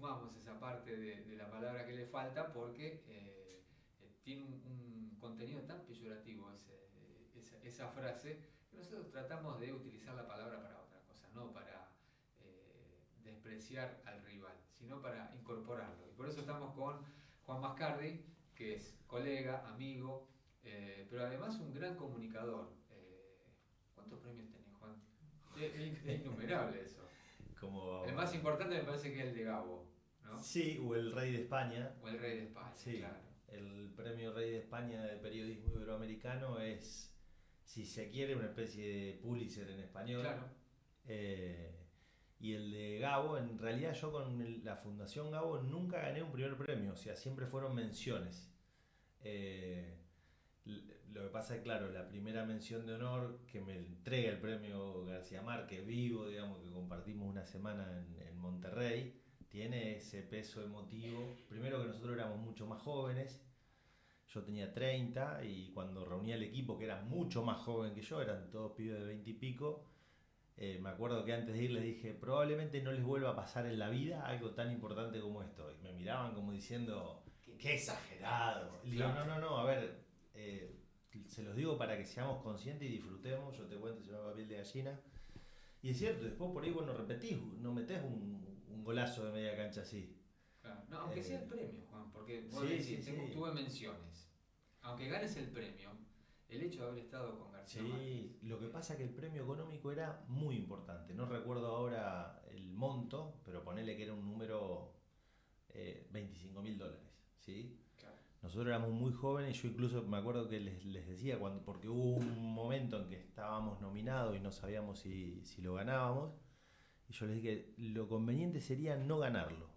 sumamos esa parte de la palabra que le falta porque tiene un contenido tan peyorativo esa frase que nosotros tratamos de utilizar la palabra para otra cosa, no para despreciar al rival, sino para incorporarlo. Y por eso estamos con Juan Mascardi, que es colega, amigo, pero además un gran comunicador. ¿Cuántos premios tenés, Juan? Es innumerable eso. El más importante me parece que es el de Gabo, ¿no? Sí, o el Rey de España. O el Rey de España, Sí, claro. el premio Rey de España de periodismo iberoamericano es, si se quiere, una especie de Pulitzer en español. Claro. Y el de Gabo, en realidad yo con la Fundación Gabo nunca gané un primer premio, o sea, siempre fueron menciones. Eh, lo que pasa es, claro, la primera mención de honor que me entrega el premio García Márquez vivo, digamos, que compartimos una semana en Monterrey, tiene ese peso emotivo. Primero que nosotros éramos mucho más jóvenes, yo tenía 30 y cuando reuní al equipo, que era mucho más joven que yo, eran todos pibes de 20 y pico, me acuerdo que antes de ir les dije, probablemente no les vuelva a pasar en la vida algo tan importante como esto. Y me miraban como diciendo, qué exagerado. Y digo, no, no, no, a ver, se los digo para que seamos conscientes y disfrutemos. Yo te cuento, se llama piel de gallina. Y es cierto, después por ahí vos no repetís, no metés un golazo de media cancha así. Claro. No, aunque sea el premio, Juan, porque vos Sí, decís, sí, sí. tuve menciones. Aunque ganes el premio, el hecho de haber estado con García Márquez. Sí, lo que pasa es que el premio económico era muy importante. No recuerdo ahora el monto, pero ponele que era un número $25.000, ¿sí? Claro. Nosotros éramos muy jóvenes y yo incluso me acuerdo que les decía, porque hubo un momento en que estábamos nominados y no sabíamos si lo ganábamos, y yo les dije, lo conveniente sería no ganarlo,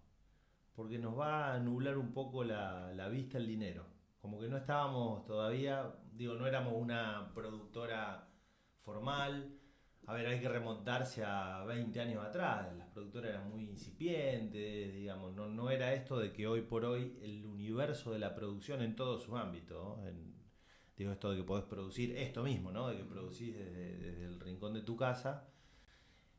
porque nos va a nublar un poco la vista el dinero. Como que no estábamos todavía, digo, no éramos una productora formal. A ver, hay que remontarse a 20 años atrás, las productoras eran muy incipientes, digamos, no era esto de que hoy por hoy el universo de la producción en todos sus ámbitos, ¿no? Digo, esto de que podés producir esto mismo, ¿no? De que producís desde el rincón de tu casa,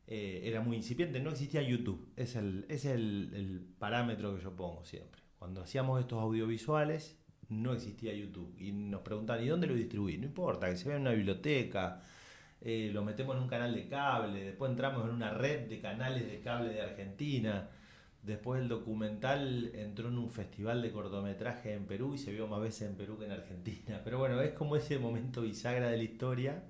era muy incipiente, no existía YouTube. Es el parámetro que yo pongo siempre. Cuando hacíamos estos audiovisuales, no existía YouTube. Y nos preguntaban, ¿y dónde lo distribuí? No importa, que se vea en una biblioteca, lo metemos en un canal de cable, después entramos en una red de canales de cable de Argentina. Después el documental entró en un festival de cortometraje en Perú y se vio más veces en Perú que en Argentina. Pero bueno, es como ese momento bisagra de la historia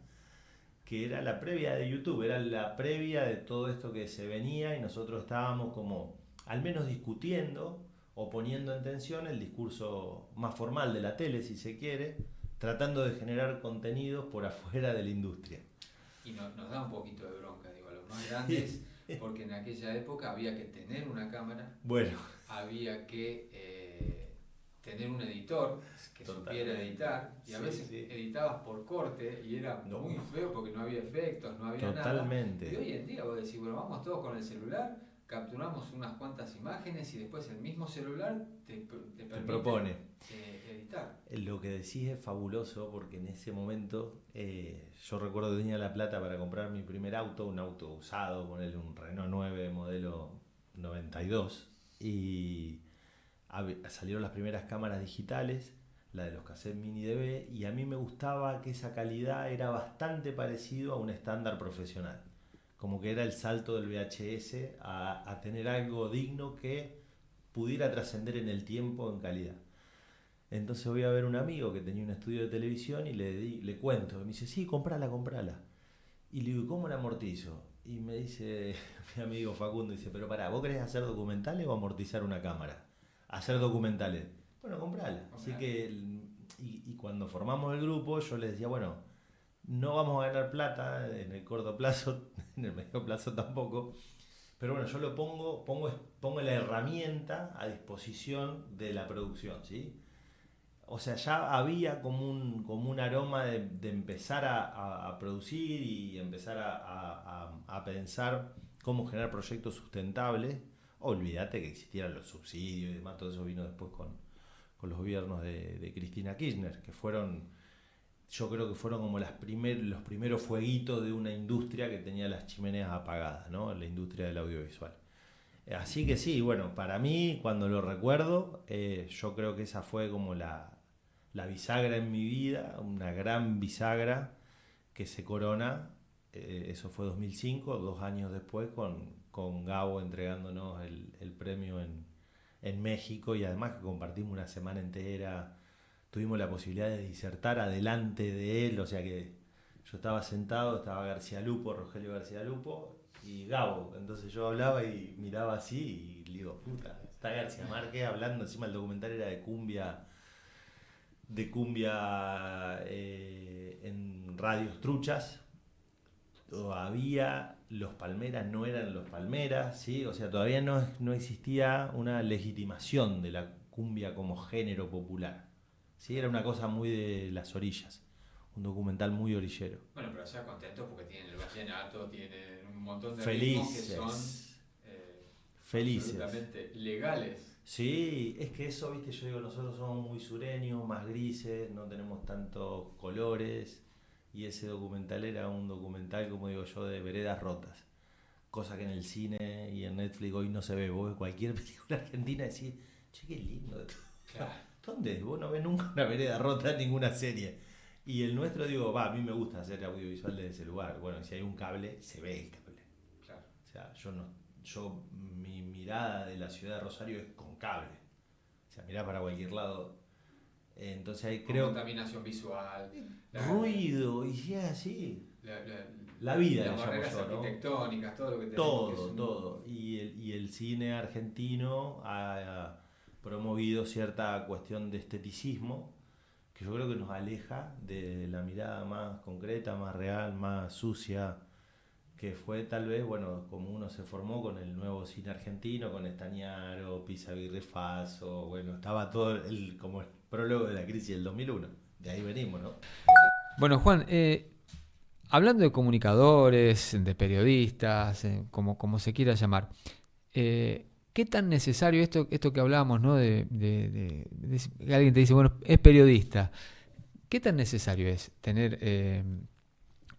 que era la previa de YouTube, era la previa de todo esto que se venía y nosotros estábamos como al menos discutiendo o poniendo en tensión el discurso más formal de la tele, si se quiere, tratando de generar contenidos por afuera de la industria. Y nos da un poquito de bronca, digo, a los más grandes, porque en aquella época había que tener una cámara, Bueno, había que tener un editor que supiera totalmente. editar, y a Sí, veces sí. editabas por corte y era No, muy feo porque no había efectos, no había nada. Y totalmente. hoy en día vos decís, bueno, vamos todos con el celular, capturamos unas cuantas imágenes y después el mismo celular te Te permite propone. editar. Lo que decís es fabuloso porque en ese momento yo recuerdo que tenía la plata para comprar mi primer auto, un auto usado, ponerle un Renault 9 modelo 92 y salieron las primeras cámaras digitales, la de los cassettes mini DV, y a mí me gustaba que esa calidad era bastante parecido a un estándar profesional, como que era el salto del VHS a tener algo digno que pudiera trascender en el tiempo en calidad. Entonces voy a ver un amigo que tenía un estudio de televisión y le cuento. Y me dice, sí, comprala, comprala. Y le digo, ¿cómo la amortizo? Y me dice mi amigo Facundo, dice, pero pará, ¿vos querés hacer documentales o amortizar una cámara? Hacer documentales. Bueno, comprala. Así Comprala. que, y cuando formamos el grupo, yo les decía, bueno, no vamos a ganar plata en el corto plazo, en el medio plazo tampoco. Pero bueno, yo pongo la herramienta a disposición de la producción, ¿sí? O sea, ya había como un aroma de empezar a producir y empezar a pensar cómo generar proyectos sustentables. Olvídate que existieran los subsidios y demás, todo eso vino después con los gobiernos de Cristina Kirchner, que fueron, yo creo que fueron como los primeros fueguitos de una industria que tenía las chimeneas apagadas, ¿no? La industria del audiovisual. Así que sí, bueno, para mí, cuando lo recuerdo, yo creo que esa fue como la bisagra en mi vida, una gran bisagra que se corona. Eso fue 2005, 2 años después, con Gabo entregándonos el premio en México, y además que compartimos una semana entera, tuvimos la posibilidad de disertar adelante de él, o sea que yo estaba sentado, estaba García Lupo, Rogelio García Lupo y Gabo, entonces yo hablaba y miraba así y le digo, puta, está García Márquez hablando, encima el documental era de cumbia en radios truchas. Todavía los Palmeras no eran los Palmeras, ¿sí? O sea, todavía no existía una legitimación de la cumbia como género popular, ¿sí? Era una cosa muy de las orillas, un documental muy orillero. Bueno, pero ya contentos porque tienen el vallenato, tienen un montón de ritmos que Felices, son felices. absolutamente legales. Sí, es que eso, viste, yo digo, nosotros somos muy sureños, más grises, no tenemos tantos colores, y ese documental era un documental, como digo yo, de veredas rotas, cosa que en el cine y en Netflix hoy no se ve. Vos ves cualquier película argentina y decís, che, qué lindo. Claro. ¿Dónde? Vos no ves nunca una vereda rota en ninguna serie. Y el nuestro, digo, a mí me gusta hacer audiovisual desde ese lugar. Bueno, si hay un cable, se ve el cable. Claro. O sea, mi mirada de la ciudad de Rosario es con cable. O sea, mirá para cualquier lado. Entonces ahí Con creo... contaminación visual. Ruido, y si es así. La, la, La vida, las le llamo barreras yo, ¿no? arquitectónicas, todo lo que tenemos. Todo, que es todo. Y el cine argentino ha promovido cierta cuestión de esteticismo que yo creo que nos aleja de la mirada más concreta, más real, más sucia, que fue tal vez, bueno, como uno se formó con el nuevo cine argentino, con Estañaro, Pisa Faso, bueno, estaba todo como el prólogo de la crisis del 2001. De ahí venimos, ¿no? Bueno, Juan, hablando de comunicadores, de periodistas, como se quiera llamar, ¿qué tan necesario esto que hablábamos, ¿no? De alguien te dice, bueno, es periodista. ¿Qué tan necesario es tener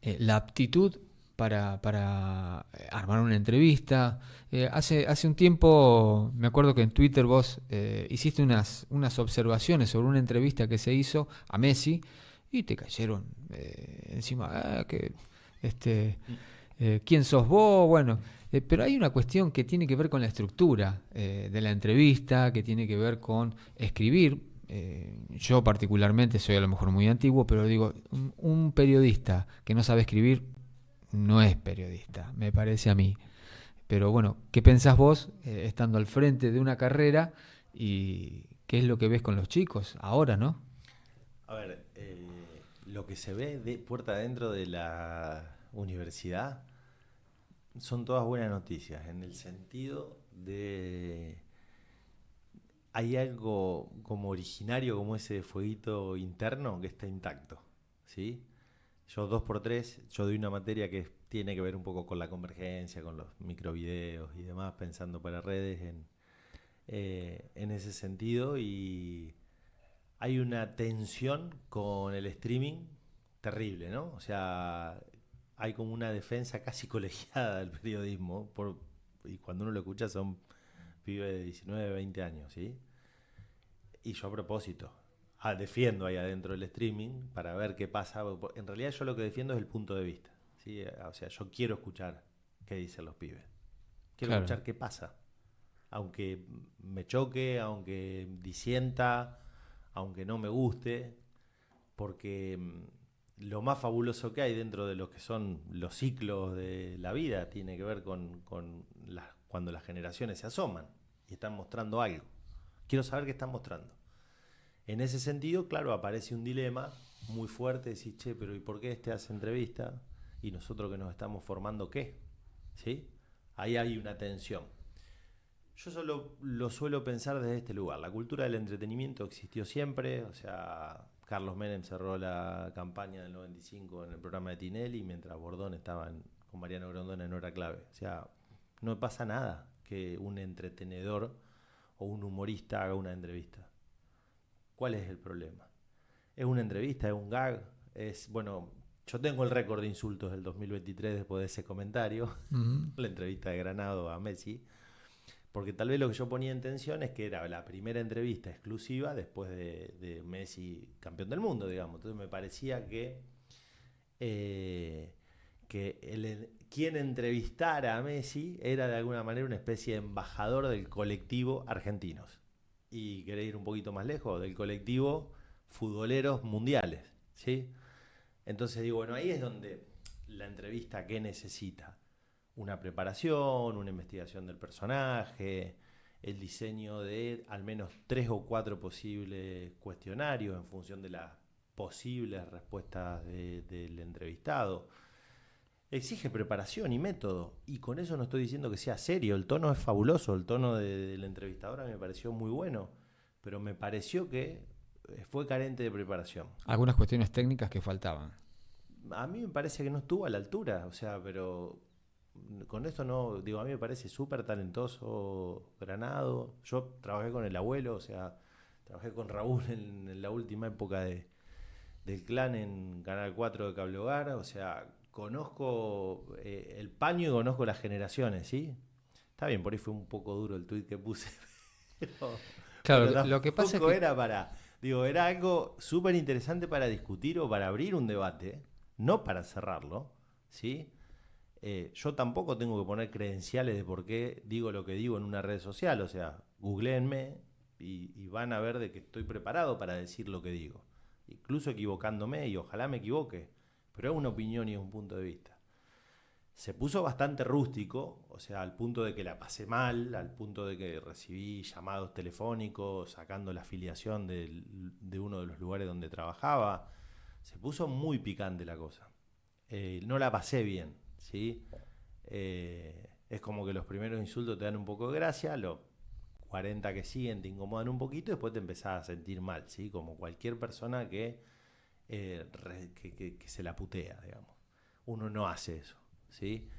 la aptitud para armar una entrevista? Hace un tiempo, me acuerdo que en Twitter vos hiciste unas observaciones sobre una entrevista que se hizo a Messi y te cayeron encima, ¿quién sos vos? Bueno, pero hay una cuestión que tiene que ver con la estructura de la entrevista, que tiene que ver con escribir. Yo particularmente soy a lo mejor muy antiguo, pero digo, un periodista que no sabe escribir no es periodista, me parece a mí. Pero bueno, ¿qué pensás vos estando al frente de una carrera y qué es lo que ves con los chicos ahora, no? A ver, lo que se ve de puerta adentro de la universidad son todas buenas noticias, en el sentido de... Hay algo como originario, como ese fueguito interno que está intacto, ¿sí? Yo 2x3, yo doy una materia que tiene que ver un poco con la convergencia, con los microvideos y demás, pensando para redes en ese sentido, y hay una tensión con el streaming terrible, ¿no? O sea, hay como una defensa casi colegiada del periodismo, y cuando uno lo escucha son pibes de 19, 20 años, ¿sí? Y yo a propósito, defiendo ahí adentro del streaming para ver qué pasa. En realidad yo lo que defiendo es el punto de vista, ¿sí? O sea, yo quiero escuchar qué dicen los pibes. Quiero Claro. escuchar qué pasa. Aunque me choque, aunque disienta, aunque no me guste, porque lo más fabuloso que hay dentro de lo que son los ciclos de la vida tiene que ver con cuando las generaciones se asoman y están mostrando algo. Quiero saber qué están mostrando. En ese sentido, claro, aparece un dilema muy fuerte, decís, che, pero ¿y por qué hace entrevista? Y nosotros que nos estamos formando, ¿qué? ¿Sí? Ahí hay una tensión. Yo solo lo suelo pensar desde este lugar. La cultura del entretenimiento existió siempre, o sea, Carlos Menem cerró la campaña del 95 en el programa de Tinelli, mientras Bordón estaba con Mariano Grondona en Hora Clave. O sea, no pasa nada que un entretenedor o un humorista haga una entrevista. ¿Cuál es el problema? ¿Es una entrevista? ¿Es un gag? Bueno, yo tengo el récord de insultos del 2023 después de ese comentario, Uh-huh. la entrevista de Granado a Messi. Porque tal vez lo que yo ponía en tensión es que era la primera entrevista exclusiva después de Messi campeón del mundo, digamos. Entonces me parecía que quien entrevistara a Messi era de alguna manera una especie de embajador del colectivo argentinos. Y quería ir un poquito más lejos, del colectivo futboleros mundiales, ¿sí? Entonces digo, bueno, ahí es donde la entrevista, ¿qué necesita? Una preparación, una investigación del personaje, el diseño de al menos 3 o 4 posibles cuestionarios en función de las posibles respuestas del entrevistado. Exige preparación y método, y con eso no estoy diciendo que sea serio, el tono es fabuloso, el tono del entrevistador me pareció muy bueno, pero me pareció que fue carente de preparación. Algunas cuestiones técnicas que faltaban. A mí me parece que no estuvo a la altura, o sea, pero con esto no, digo, a mí me parece súper talentoso Granado. Yo trabajé con el abuelo, o sea, trabajé con Raúl en la última época del Clan en Canal 4 de Cable Hogar, o sea, conozco el paño y conozco las generaciones, ¿sí? Está bien, por ahí fue un poco duro el tuit que puse, claro, lo que pasa es que era algo súper interesante para discutir o para abrir un debate, no para cerrarlo, ¿sí? Yo tampoco tengo que poner credenciales de por qué digo lo que digo en una red social, o sea, googleenme y van a ver de que estoy preparado para decir lo que digo, incluso equivocándome, y ojalá me equivoque, pero es una opinión y es un punto de vista. Se puso bastante rústico, o sea, al punto de que la pasé mal, al punto de que recibí llamados telefónicos sacando la afiliación de uno de los lugares donde trabajaba. Se puso muy picante la cosa. No la pasé bien, ¿sí? Es como que los primeros insultos te dan un poco de gracia, los 40 que siguen te incomodan un poquito y después te empezás a sentir mal, ¿sí? Como cualquier persona que se la putea, digamos. Uno no hace eso, ¿sí?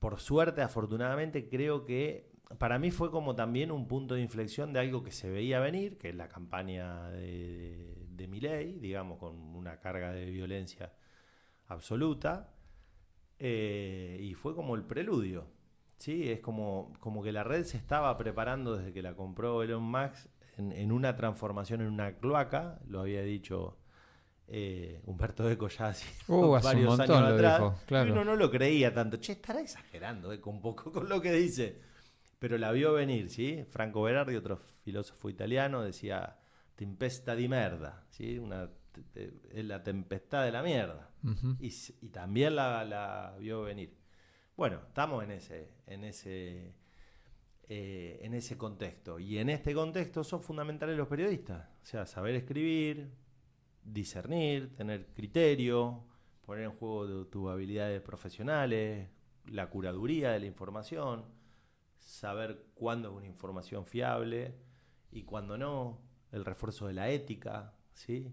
Por suerte, afortunadamente, creo que para mí fue como también un punto de inflexión de algo que se veía venir, que es la campaña de Milei, digamos, con una carga de violencia absoluta, y fue como el preludio, ¿sí? Es como que la red se estaba preparando desde que la compró Elon Musk en una transformación en una cloaca, lo había dicho Humberto Eco ya hace varios años atrás, dijo, claro. Y uno no lo creía tanto. Che, estará exagerando Eco un poco con lo que dice, pero la vio venir, ¿sí? Franco Berardi, otro filósofo italiano, decía tempesta di merda, ¿sí? Es la tempestad de la mierda. Uh-huh. Y también la vio venir. Bueno, estamos en ese contexto. Y en este contexto son fundamentales los periodistas. O sea, saber escribir, discernir, tener criterio, poner en juego tus habilidades profesionales, la curaduría de la información, saber cuándo es una información fiable y cuándo no, el refuerzo de la ética, ¿sí?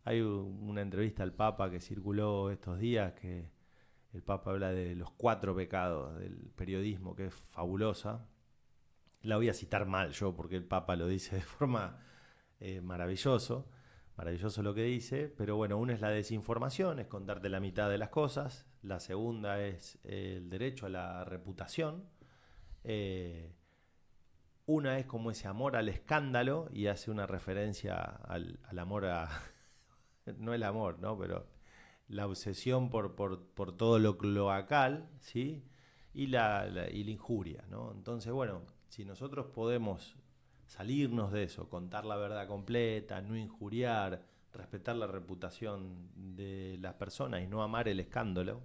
Hay una entrevista al Papa que circuló estos días que el Papa habla de los 4 pecados del periodismo, que es fabulosa. La voy a citar mal yo porque el Papa lo dice de forma maravilloso lo que dice, pero bueno, una es la desinformación, es contarte la mitad de las cosas. La segunda es el derecho a la reputación. Una es como ese amor al escándalo, y hace una referencia al amor a... no el amor, ¿no? Pero la obsesión por todo lo cloacal, ¿sí? Y la injuria, ¿no? Entonces, bueno, si nosotros podemos salirnos de eso, contar la verdad completa, no injuriar, respetar la reputación de las personas y no amar el escándalo,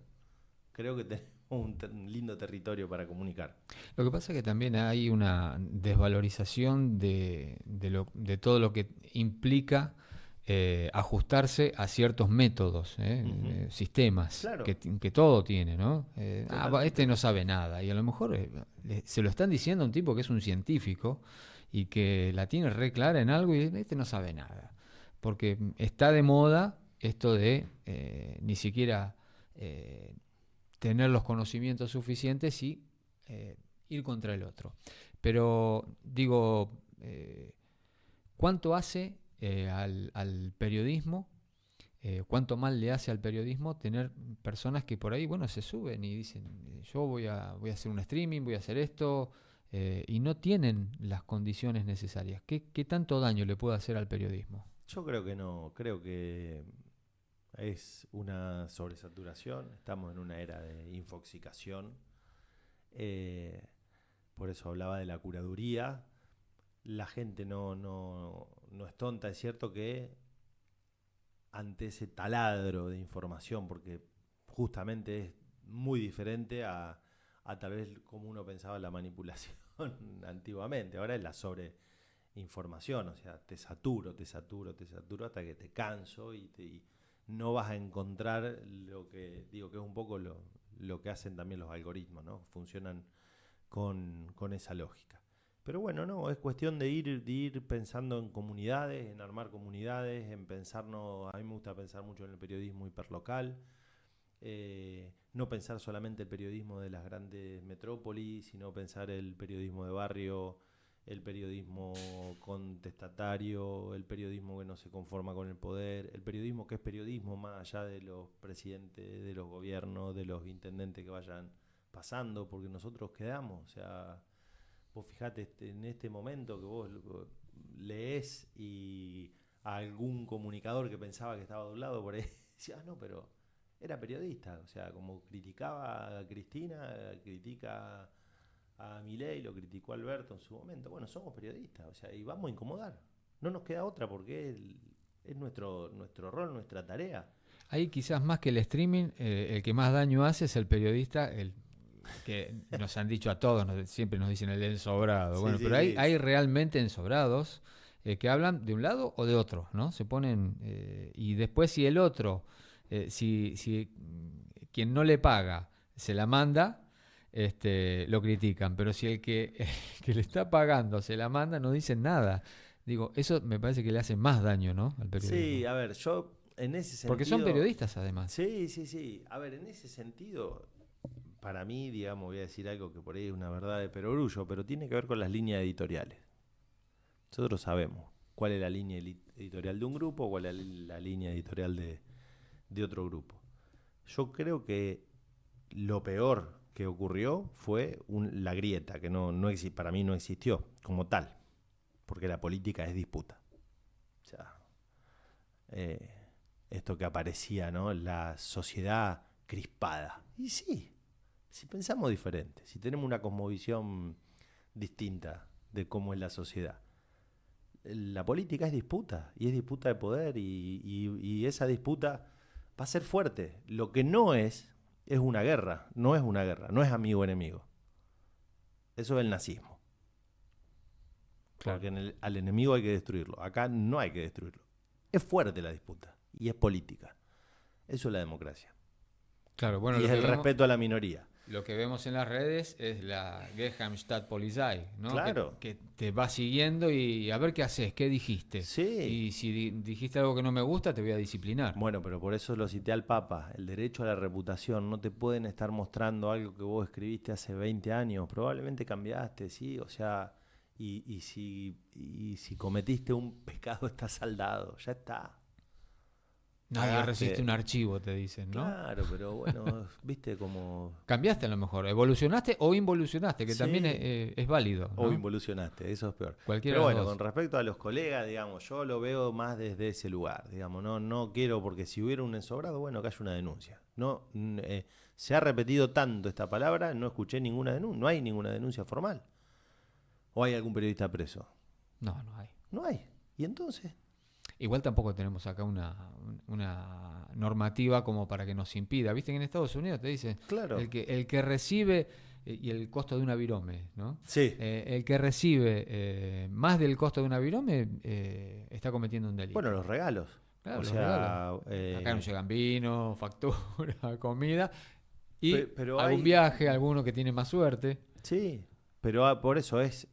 creo que tenemos un lindo territorio para comunicar. Lo que pasa es que también hay una desvalorización de todo lo que implica ajustarse a ciertos métodos, Uh-huh. sistemas, Claro. que todo tiene, ¿no? Este no sabe nada, y a lo mejor se lo están diciendo a un tipo que es un científico y que la tiene re clara en algo, y este no sabe nada, porque está de moda esto de ni siquiera tener los conocimientos suficientes y ir contra el otro. Pero digo, ¿cuánto hace al periodismo cuánto mal le hace al periodismo tener personas que por ahí, bueno, se suben y dicen, yo voy a hacer un streaming, voy a hacer esto, y no tienen las condiciones necesarias. ¿Qué tanto daño le puede hacer al periodismo? Yo creo que no, creo que es una sobresaturación, estamos en una era de infoxicación, por eso hablaba de la curaduría. La gente no es tonta, es cierto que ante ese taladro de información, porque justamente es muy diferente a tal vez como uno pensaba la manipulación antiguamente, ahora es la sobreinformación, o sea, te saturo hasta que te canso y no vas a encontrar lo que digo que es un poco lo que hacen también los algoritmos, ¿no? Funcionan con esa lógica. Pero bueno, no, es cuestión de ir pensando en comunidades, en armar comunidades, en pensarnos, a mí me gusta pensar mucho en el periodismo hiperlocal, no pensar solamente el periodismo de las grandes metrópolis, sino pensar el periodismo de barrio, el periodismo contestatario, el periodismo que no se conforma con el poder, el periodismo que es periodismo más allá de los presidentes, de los gobiernos, de los intendentes que vayan pasando, porque nosotros quedamos, o sea... Vos fijate en este momento que vos lees y a algún comunicador que pensaba que estaba doblado por ahí decía, no, pero era periodista, o sea, como criticaba a Cristina, critica a Milei, lo criticó a Alberto en su momento. Bueno, somos periodistas, o sea, y vamos a incomodar. No nos queda otra porque es nuestro rol, nuestra tarea. Ahí quizás más que el streaming, el que más daño hace es el periodista, que nos han dicho a todos, siempre nos dicen el ensobrado. Sí, bueno, sí, pero sí. hay realmente ensobrados que hablan de un lado o de otro, ¿no? Se ponen, y después si el otro, si quien no le paga se la manda, lo critican, pero si el que le está pagando se la manda, no dicen nada. Digo, eso me parece que le hace más daño, ¿no? Al periodismo. Sí, a ver, yo en ese sentido... Porque son periodistas además. Sí. A ver, en ese sentido... Para mí, digamos, voy a decir algo que por ahí es una verdad de perogrullo, pero tiene que ver con las líneas editoriales. Nosotros sabemos cuál es la línea editorial de un grupo, cuál es la línea editorial de otro grupo. Yo creo que lo peor que ocurrió fue la grieta, que para mí no existió como tal, porque la política es disputa. O sea, esto que aparecía, ¿no? La sociedad crispada. Y sí. Si pensamos diferente, si tenemos una cosmovisión distinta de cómo es la sociedad, la política es disputa, y es disputa de poder, y esa disputa va a ser fuerte. Lo que no es una guerra, no es amigo o enemigo. Eso es el nazismo. Claro. Porque al enemigo hay que destruirlo, acá no hay que destruirlo. Es fuerte la disputa, y es política. Eso es la democracia. Claro, bueno, y es el respeto a la minoría. Lo que vemos en las redes es la Geheimstattpolizei, ¿no? Claro. Que te va siguiendo y a ver qué haces, qué dijiste. Sí. Y si dijiste algo que no me gusta, te voy a disciplinar. Bueno, pero por eso lo cité al Papa. El derecho a la reputación. No te pueden estar mostrando algo que vos escribiste hace 20 años. Probablemente cambiaste, ¿sí? O sea, y si cometiste un pecado está saldado. Ya está. Nadie resiste un archivo, te dicen, ¿no? Claro, pero bueno, viste como... Cambiaste a lo mejor, evolucionaste o involucionaste, que sí, también es válido, ¿no? O involucionaste, eso es peor. Cualquiera pero bueno, con respecto a los colegas, digamos, yo lo veo más desde ese lugar, digamos, no quiero, porque si hubiera un ensobrado, bueno, que haya una denuncia. No, se ha repetido tanto esta palabra, no escuché ninguna denuncia, no hay ninguna denuncia formal. ¿O hay algún periodista preso? No, no hay. No hay. ¿Y entonces? Igual tampoco tenemos acá una normativa como para que nos impida. Viste que en Estados Unidos te dicen, claro, el que recibe, y el costo de una virome, ¿no? Sí. El que recibe más del costo de una virome está cometiendo un delito. Bueno, los regalos. Claro, los regalos. Acá no llegan vino, factura, comida y pero algún viaje, alguno que tiene más suerte. Sí, pero por eso es...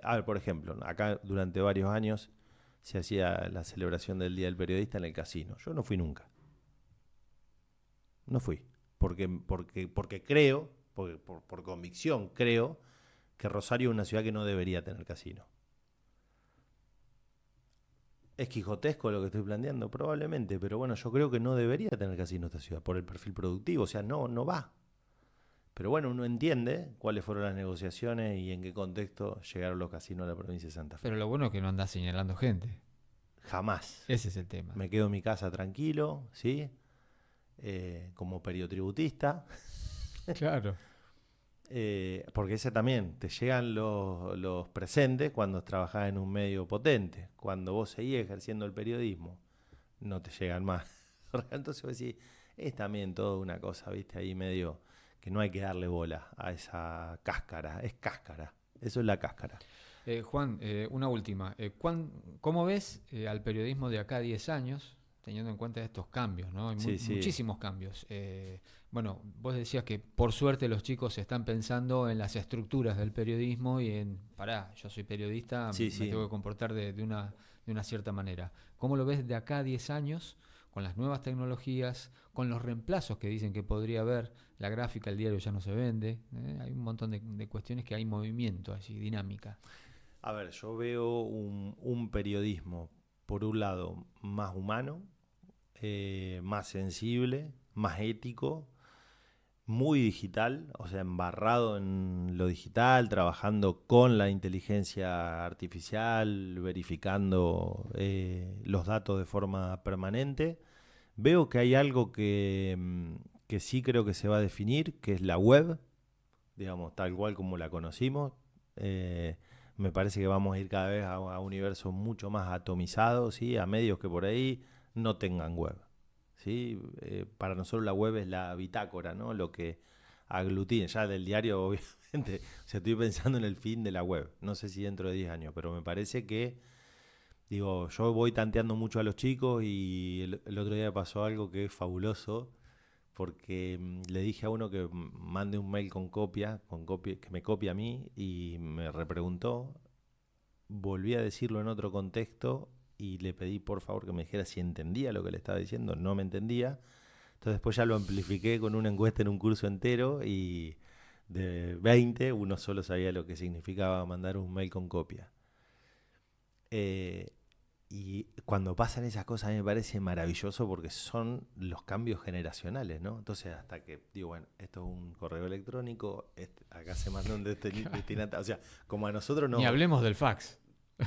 a ver, por ejemplo, acá durante varios años se hacía la celebración del Día del Periodista en el casino. Yo no fui nunca. No fui. Porque creo, por convicción, creo que Rosario es una ciudad que no debería tener casino. ¿Es quijotesco lo que estoy planteando? Probablemente, pero bueno, yo creo que no debería tener casino esta ciudad por el perfil productivo, o sea, no va. Pero bueno, uno entiende cuáles fueron las negociaciones y en qué contexto llegaron los casinos a la provincia de Santa Fe. Pero lo bueno es que no andás señalando gente. Jamás. Ese es el tema. Me quedo en mi casa tranquilo, ¿sí? Como periotributista. Claro. Porque ese también, te llegan los presentes cuando trabajás en un medio potente. Cuando vos seguís ejerciendo el periodismo, no te llegan más. Entonces vos decís, es también toda una cosa, ¿viste? Ahí medio que no hay que darle bola a esa cáscara. Es cáscara. Eso es la cáscara. Juan, una última. ¿Cómo ves al periodismo de acá a 10 años, teniendo en cuenta estos cambios, ¿no? Hay Sí. muchísimos cambios. Bueno, vos decías que por suerte los chicos están pensando en las estructuras del periodismo y en, yo soy periodista, Sí. me tengo que comportar de una cierta manera. ¿Cómo lo ves de acá a 10 años, con las nuevas tecnologías, con los reemplazos que dicen que podría haber? La gráfica, el diario ya no se vende. Hay un montón de cuestiones que hay movimiento, así, dinámica. A ver, yo veo un periodismo, por un lado, más humano, más sensible, más ético, muy digital, o sea, embarrado en lo digital, trabajando con la inteligencia artificial, verificando los datos de forma permanente. Veo que hay algo que sí creo que se va a definir, que es la web, digamos, tal cual como la conocimos. Me parece que vamos a ir cada vez a un universo mucho más atomizado, ¿sí? A medios que por ahí no tengan web, ¿sí? Para nosotros la web es la bitácora, ¿no? Lo que aglutina, ya del diario obviamente, o sea, estoy pensando en el fin de la web, no sé si dentro de 10 años, pero me parece que, digo, yo voy tanteando mucho a los chicos y el otro día me pasó algo que es fabuloso, porque le dije a uno que mande un mail con copia, que me copie a mí, y me repreguntó. Volví a decirlo en otro contexto y le pedí por favor que me dijera si entendía lo que le estaba diciendo. No me entendía. Entonces después ya lo amplifiqué con una encuesta en un curso entero y de 20 uno solo sabía lo que significaba mandar un mail con copia. Y cuando pasan esas cosas a mí me parece maravilloso porque son los cambios generacionales, ¿no? Entonces hasta que digo, bueno, esto es un correo electrónico, acá se mandó un destinatario, o sea, como a nosotros no... Ni hablemos del fax.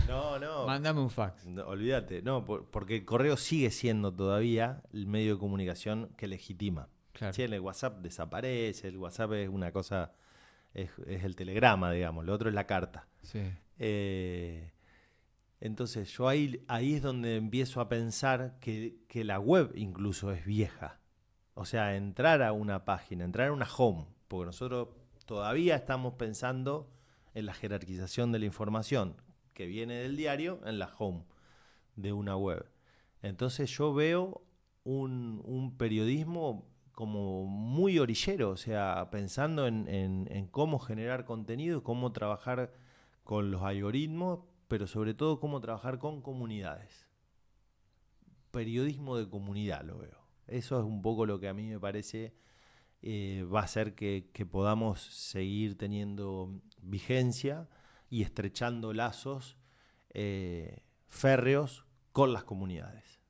No. Mándame un fax. No, olvídate, no, porque el correo sigue siendo todavía el medio de comunicación que legitima. Claro. Sí, el WhatsApp desaparece, el WhatsApp es una cosa, es el telegrama, digamos, lo otro es la carta. Sí. Entonces yo ahí es donde empiezo a pensar que la web incluso es vieja. O sea, entrar a una página, entrar a una home, porque nosotros todavía estamos pensando en la jerarquización de la información que viene del diario en la home de una web. Entonces yo veo un periodismo como muy orillero, o sea, pensando en cómo generar contenido y cómo trabajar con los algoritmos, pero sobre todo cómo trabajar con comunidades. Periodismo de comunidad lo veo. Eso es un poco lo que a mí me parece va a hacer que podamos seguir teniendo vigencia y estrechando lazos férreos con las comunidades.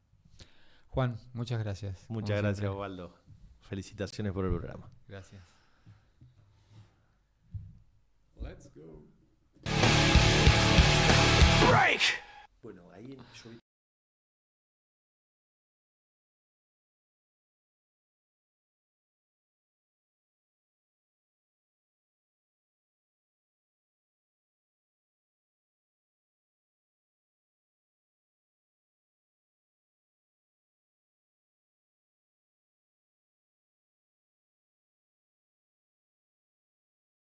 Juan, muchas gracias. Muchas gracias, Osvaldo. Felicitaciones por el programa. Gracias. Let's go. Bueno, ahí yo